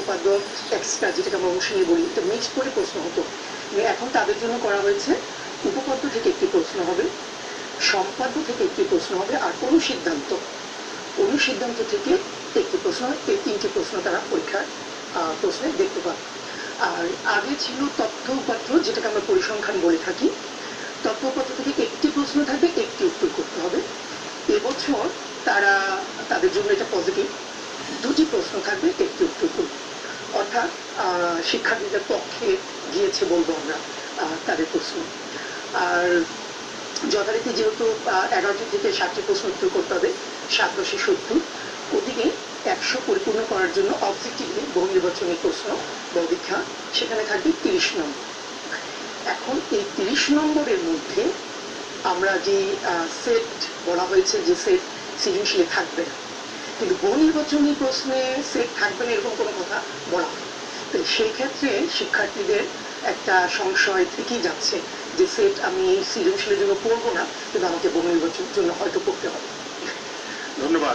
উপপাদ্য এক্সট্রা, যেটাকে আমরা অনুশীলনী বলি, এটা মিক্স করে প্রশ্ন হতো। এখন তাদের জন্য করা হয়েছে উপপাদ্য থেকে একটি প্রশ্ন হবে, সম্পাদ্য থেকে একটি প্রশ্ন হবে, আর অনুসিদ্ধান্ত থেকে একটি প্রশ্ন, এই তিনটি প্রশ্ন তারা পরীক্ষার প্রশ্নে দেখতে পাবে। আর আগে ছিল তথ্য উপাত্ত, যেটাকে আমরা পরিসংখ্যান বলে থাকি। তথ্য উপাত্ত থেকে একটি প্রশ্ন থাকবে, একটি উত্তর করতে হবে। এবছর তাদের জন্য এটা পজিটিভ, দুটি প্রশ্ন থাকবে, একটি উত্তর করবে। অর্থাৎ শিক্ষার্থীদের পক্ষে গিয়েছে বলবো আমরা তাদের প্রশ্ন। আর যথারীতি যেহেতু 11টি থেকে 7টি প্রশ্ন উত্তর করতে হবে, 7 × 70, ওদিকে 100 পরিপূর্ণ করার জন্য অবজেক্টিভলি বহু নির্বাচনী প্রশ্ন পরীক্ষা, সেখানে থাকবে 30 নম্বর। এখন এই 30 নম্বরের মধ্যে আমরা যে সেট বলা হয়েছে, যে সেট সৃজনশীলে থাকবে না, কিন্তু বহু নির্বাচনী প্রশ্নে সেট থাকবে না এরকম কোনো কথা বলা হয়। তো সেই ক্ষেত্রে শিক্ষার্থীদের একটা সংশয় থেকেই যাচ্ছে যে সেট আমি সৃজনশীলের জন্য পড়বো না, কিন্তু আমাকে বহু নির্বাচনের জন্য হয়তো পড়তে হবে। ধন্যবাদ।